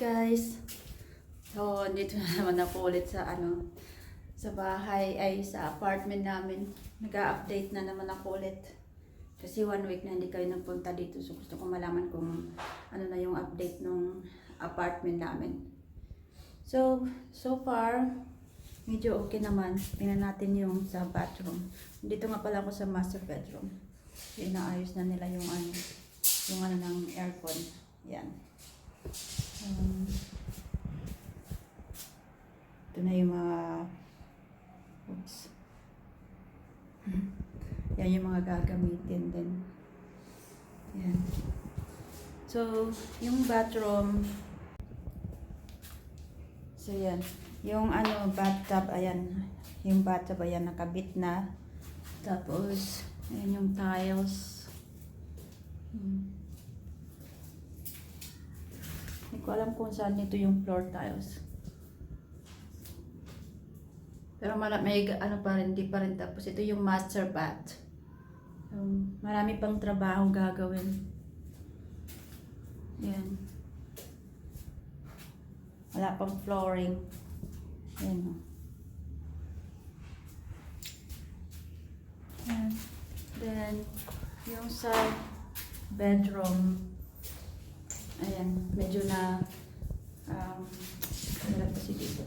guys. So, dito na naman ako ulit sa sa bahay ay sa apartment namin. Nag-a-update na naman ako ulit. Kasi 1 week na hindi kayo nagpunta dito. So, gusto ko malaman kung ano na yung update ng apartment namin. So far, medyo okay naman. Tingnan natin yung sa bathroom. Dito nga pala ako sa master bedroom. Inaayos na nila yung ng aircon. Yan. Ito na yung mga yan yung mga gagamitin din. Yan. So, yung bathroom. So, yan. Yung bathtub, ayan. Yung bathtub, ayan, nakabit na. Tapos, ayan yung tiles. Hindi ko alam kung saan nito yung floor tiles. Pero may pa rin, di pa rin. Tapos ito yung master bath. So, marami pang trabaho gagawin. Yan. Wala pang flooring. Yan. Yan. Then, yung sa bedroom, ayan, medyo na hirap kasi dito.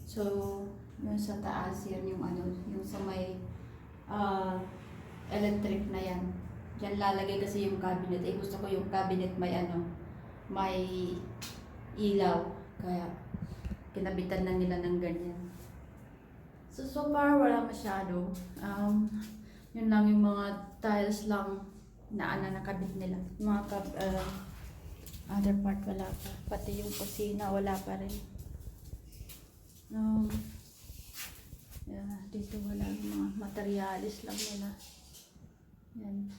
So, yung sa taas, yan yung yung sa may electric na yan. Diyan lalagay kasi yung cabinet. Eh, gusto ko yung cabinet may ilaw. Kaya, kinabitan na nila ng ganyan. So far, wala masyado. Yun lang yung mga tiles lang na nakabit nila. Mga other part wala pa. Pati yung kusina wala pa rin. Yeah, dito wala yung mga materialis lang nila. Yan.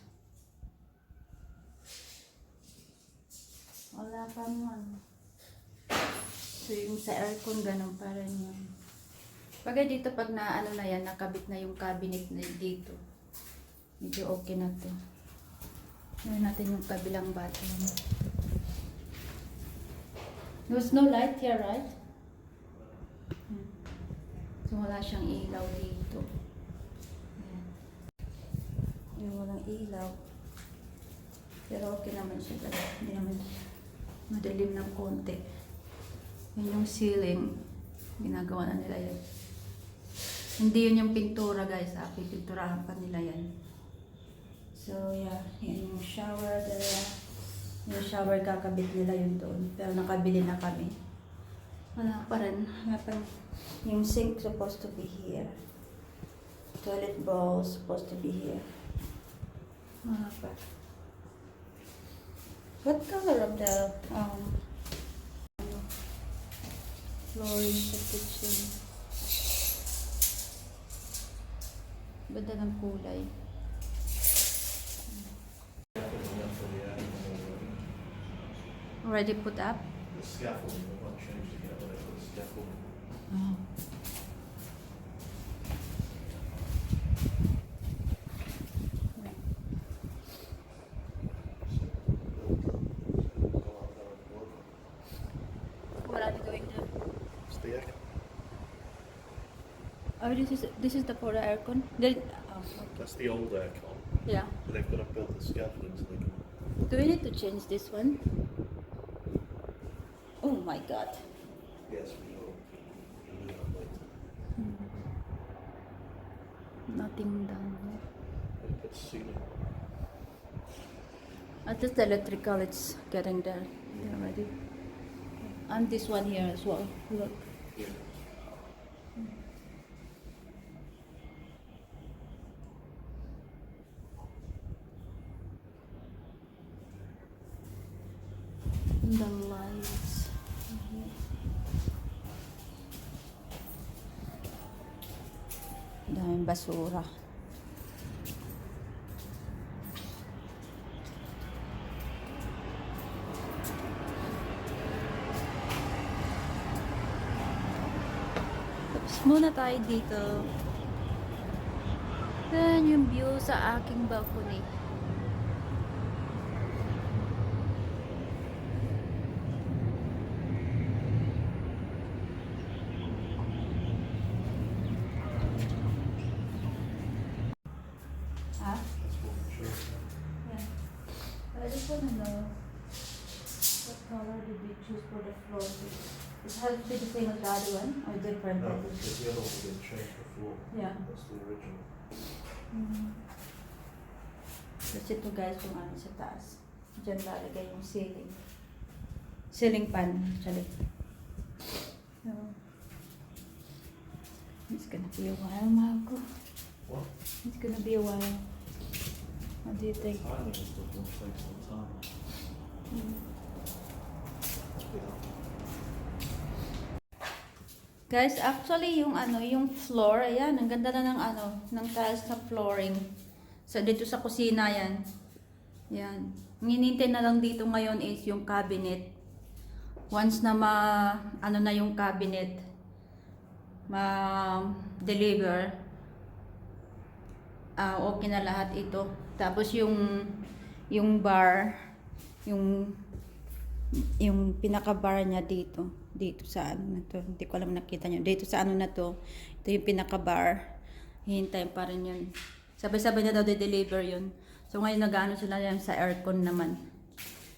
Wala pa man. So yung sa aircon ganun pa rin yun. Pagka dito pag na na yan, nakabit na yung cabinet na dito. Medyo okay na to. Ngayon natin yung kabilang bathroom. There's no light here, right? So wala siyang ilaw dito. Ayan. Yung walang ilaw. Pero okay naman siya talaga. Hindi naman madilim ng konti. Yun yung ceiling. Ginagawa na nila yan. Hindi yun yung pintura guys. Pipinturahan pa nila yan. So yeah. Yan yung shower. Yung shower kakabit nila yun doon. Pero nakabili na kami. Wala pa rin. Yung sink supposed to be here. Toilet bowl supposed to be here. Wala pa. What color of the flooring sa kitchen? Ganda ng kulay. Already put up? The scaffolding, I've not changed it yet, but I put the scaffolding. Oh. What are they doing there? It's the air. Oh, this is the for the aircon. That's the old aircon. Yeah. But they've got to build the scaffolding so they can. Do we need to change this one? Oh my God. Yes, we will. We'll do that later. Nothing done. And put ceiling. At least the electrical, it's getting there already. And this one here as well. Look. Yeah. The lights. Daming basura. Tapos muna tayo dito. Yan yung view sa aking balcony. just want to know what color did we choose for the floor? It has to be the same as the other one or different? No, because the other one we didn't change the floor. Yeah. That's the original. Kasi ito guys yung ano sa taas. Diyan lalagay yung ceiling. Ceiling fan, actually. So, it's gonna be a while, Marco. What? It's gonna be a while. What do you think? Tiling and stuff will take some time. Yeah. Guys, actually yung ano, yung floor, ayan, ang ganda na ng ano, ng tiles na flooring. So dito sa kusina yan. Yan. Ang hinintay na lang dito ngayon is yung cabinet. Once na ano na yung cabinet, ma-deliver, okay na lahat ito. Tapos yung bar, yung pinaka-bar niya dito sa ano na to, hindi ko alam nakita nyo, dito sa ano na to, ito yung pinaka-bar, hihintayin pa rin yun, sabay-sabay na daw de-deliver yun. So ngayon nag-ano sila yan sa aircon naman,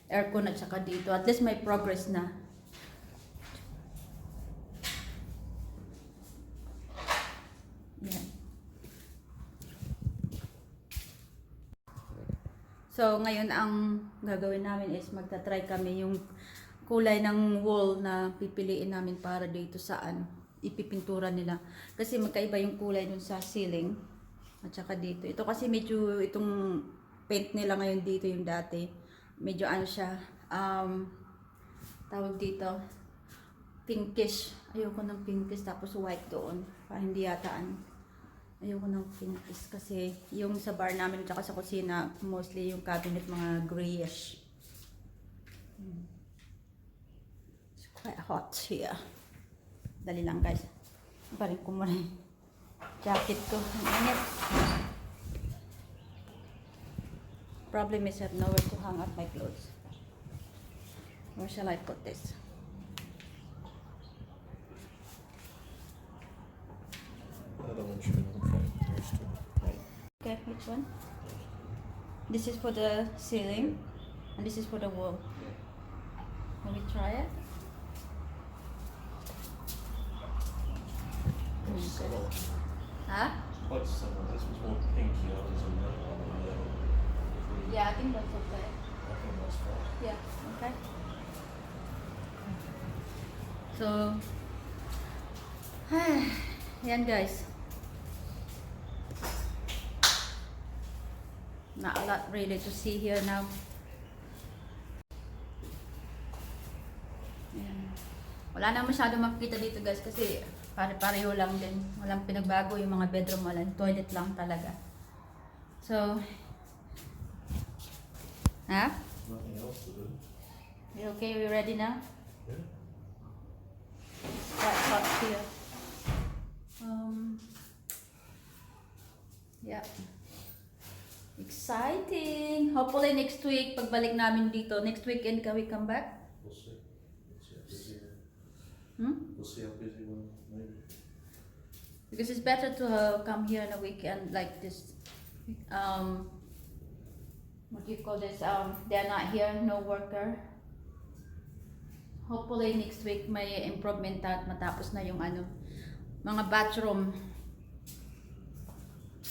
aircon at saka dito, at least may progress na. Yan. So ngayon ang gagawin namin is magta-try kami yung kulay ng wall na pipiliin namin para dito saan ipipintura nila. Kasi magkaiba yung kulay dun sa ceiling at saka dito. Ito kasi medyo itong paint nila ngayon dito yung dati. Medyo ano siya, tawag dito, pinkish. Ayoko ng pinkish tapos white doon. Para hindi yata ano. Ayoko ng pinkish kasi yung sa bar namin at saka sa kusina, mostly yung cabinet mga grayish. It's quite hot here. Dali lang guys. Parin ko muna yung jacket ko. Ang init. Problem is I have nowhere to hang up my clothes. Where shall I put this? The other one should be okay. Those two. Right. Okay, which one? This is for the ceiling and this is for the wall. Can we try it? It's similar. Huh? Quite similar. This was more pinky, others and that one was yellow. Yeah, I think that's okay. I think that's fine. Yeah, okay. So, yan guys. Not a lot really to see here now. Ayan. Wala na masyado makikita dito guys kasi pare-pareho lang din. Walang pinagbago yung mga bedroom, walang toilet lang talaga. So, Nothing else to do. you okay? We ready now? Yeah. Quite hot here. Yeah. Exciting! Hopefully next week, pagbalik namin dito, next weekend can we come back? We'll see. We'll see how busy. Hmm? We'll see how busy we're maybe. Because it's better to come here on a weekend like this. What do you call this? They're not here, no worker. Hopefully next week may improvement at matapos na yung ano, mga bathroom.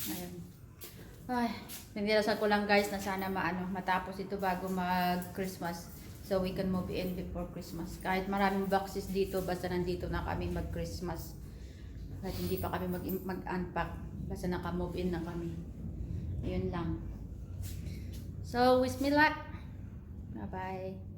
Ayun. Ay, nagdarasal ko lang guys na sana matapos ito bago mag-Christmas. So we can move in before Christmas. Kahit maraming boxes dito, basta nandito na kami mag-Christmas. Kahit hindi pa kami mag-unpack, basta naka-move in na kami. Ayun lang. So, wish me luck. Bye-bye.